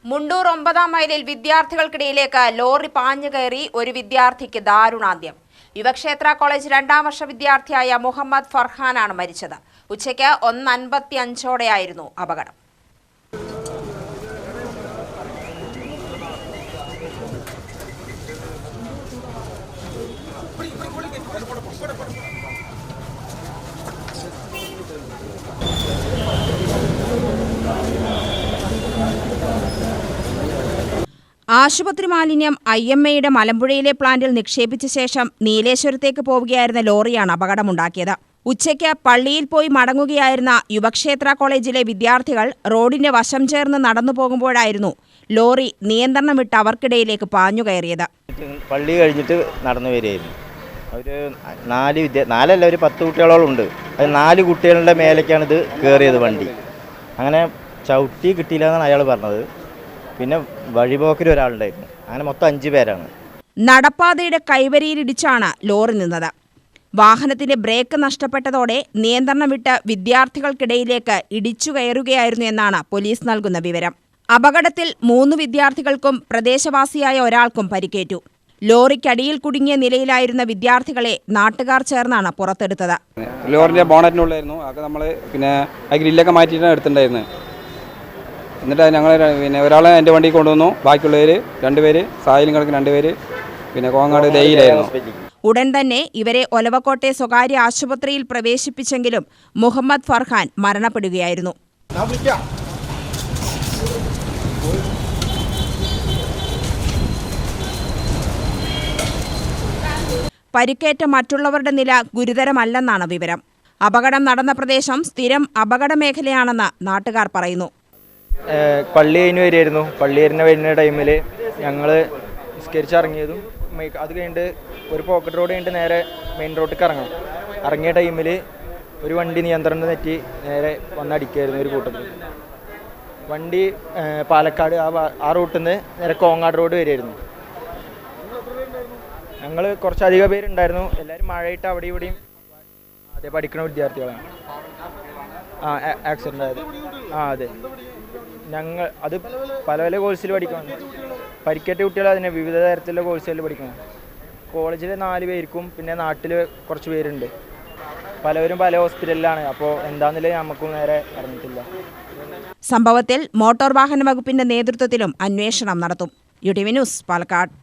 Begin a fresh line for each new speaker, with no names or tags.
മുണ്ടൂർ 9-ാം മൈലിൽ വിദ്യാർത്ഥികൾക്കിടയിലേക്ക് ലോറി പാഞ്ഞുകയറി ഒരു വിദ്യാർത്ഥിക്ക് ദാരുണാന്ത്യം. യുവക്ഷേത്ര കോളേജ് 2-ാം വർഷ വിദ്യാർത്ഥിയായ മുഹമ്മദ് ഫർഹാനാണ് മരിച്ചത്. ഉച്ചയ്ക്ക് 1:55ഓടെയായിരുന്നു അപകടം. ആശുപത്രി മാലിന്യം IMAയുടെ മലമ്പുഴയിലെ പ്ലാന്റിൽ നിക്ഷേപിച്ച ശേഷം നീലേശ്വരത്തേക്ക് പോവുകയായിരുന്ന ലോറിയാണ് അപകടമുണ്ടാക്കിയത്. ഉച്ചയ്ക്ക് പള്ളിയിൽ പോയി മടങ്ങുകയായിരുന്ന യുവക്ഷേത്ര കോളേജിലെ വിദ്യാർത്ഥികൾ റോഡിന്റെ വശം ചേർന്ന് നടന്നു പോകുമ്പോഴായിരുന്നു ലോറി നിയന്ത്രണം വിട്ട് അവർക്കിടയിലേക്ക് പാഞ്ഞുകയറിയത്.
പള്ളി കഴിഞ്ഞിട്ട് നടന്നു വരികയായിരുന്നു. ഒരു 10 കുട്ടികളോളം ഉണ്ട്. അത് 4 കുട്ടികളുടെ മേലേക്കാണ് ഇത് കയറിയത് വണ്ടി. അങ്ങനെ ചവിട്ടി കിട്ടിയില്ല എന്നാണ് അയാൾ പറഞ്ഞത്. പിന്നെ വഴിപോക്കിൽ ഒരാളുണ്ടായിരുന്നു. അങ്ങനെ മൊത്തം 5 പേരാണ്.
നടപ്പാതയുടെ കൈവരിയിലിടിച്ചാണ് ലോറി നിന്നത്. വാഹനത്തിന്റെ ബ്രേക്ക് നഷ്ടപ്പെട്ടതോടെ നിയന്ത്രണം വിട്ട് വിദ്യാർത്ഥികൾക്കിടയിലേക്ക് ഇടിച്ചു കയറുകയായിരുന്നു എന്നാണ് പോലീസ് നൽകുന്ന വിവരം. അപകടത്തിൽ 3 വിദ്യാർത്ഥികൾക്കും പ്രദേശവാസിയായ ഒരാൾക്കും പരിക്കേറ്റു. ലോറിക്കടിയിൽ കുടുങ്ങിയ നിലയിലായിരുന്ന വിദ്യാർത്ഥികളെ നാട്ടുകാർ ചേർന്നാണ് പുറത്തെടുത്തത്.
ലോറിന്റെ ബോണറ്റിനുള്ളായിരുന്നു. അത് നമ്മൾ ഗ്രില്ലൊക്കെ മാറ്റിയിട്ടാണ് എടുത്തിട്ടുണ്ടായിരുന്നത്. എന്നിട്ട് ഞങ്ങൾ ഒരാളെ എൻ്റെ വണ്ടി കൊണ്ടുവന്നു. ബാക്കിയുള്ളവർ 2 പേര്, സായിലും കിടക്കുന്ന 2 പേര്, കോങ്ങാട് ദയിലായിരുന്നു.
ഉടൻ തന്നെ ഇവരെ ഒലവക്കോട്ടെ സ്വകാര്യ ആശുപത്രിയിൽ പ്രവേശിപ്പിച്ചെങ്കിലും മുഹമ്മദ് ഫർഹാൻ മരണപ്പെടുകയായിരുന്നു. പരിക്കേറ്റ മറ്റുള്ളവരുടെ നില ഗുരുതരമല്ലെന്നാണ് വിവരം. അപകടം നടന്ന പ്രദേശം സ്ഥിരം അപകട മേഖലയാണെന്ന് നാട്ടുകാർ പറയുന്നു.
പള്ളി കഴിഞ്ഞ് വരികയായിരുന്നു. പള്ളി വരുന്ന ടൈമിൽ ഞങ്ങൾ നിസ്കരിച്ചിറങ്ങിയതും അത് കഴിഞ്ഞിട്ട് ഒരു പോക്കറ്റ് റോഡ് കഴിഞ്ഞിട്ട് നേരെ മെയിൻ റോഡിലേക്ക് ഇറങ്ങിയ ടൈമിൽ ഒരു വണ്ടി നിയന്ത്രണം തെറ്റി നേരെ വന്നടിക്കായിരുന്നു ഒരു കൂട്ടത്തിൽ. വണ്ടി പാലക്കാട് ആ റൂട്ടിൽ നിന്ന് നേരെ കോങ്ങാട് റോഡ് വരികയായിരുന്നു. ഞങ്ങൾ കുറച്ചധികം പേരുണ്ടായിരുന്നു. എല്ലാവരും മഴയിട്ട് അവിടെ ഇവിടെയും അതെ പഠിക്കുന്ന വിദ്യാർത്ഥികളാണ്. ആക്സിഡൻ്റ് ആയത്. അതെ, ഞങ്ങൾ അത് പല പല കോഴ്സിൽ പഠിക്കണം. പരിക്കേറ്റ കുട്ടികൾ അതിനെ വിവിധ തരത്തിലുള്ള കോഴ്സുകളിൽ പഠിക്കണം. കോളേജിൽ 4 പേർക്കും പിന്നെ നാട്ടിൽ കുറച്ച് പേരുണ്ട്. പലവരും പല ഹോസ്പിറ്റലിലാണ്. അപ്പോൾ എന്താണെന്നില്ല നമുക്കും നേരെ അറിഞ്ഞിട്ടില്ല.
സംഭവത്തിൽ മോട്ടോർ വാഹന വകുപ്പിന്റെ നേതൃത്വത്തിലും അന്വേഷണം നടത്തും. UTV news, Palakkad.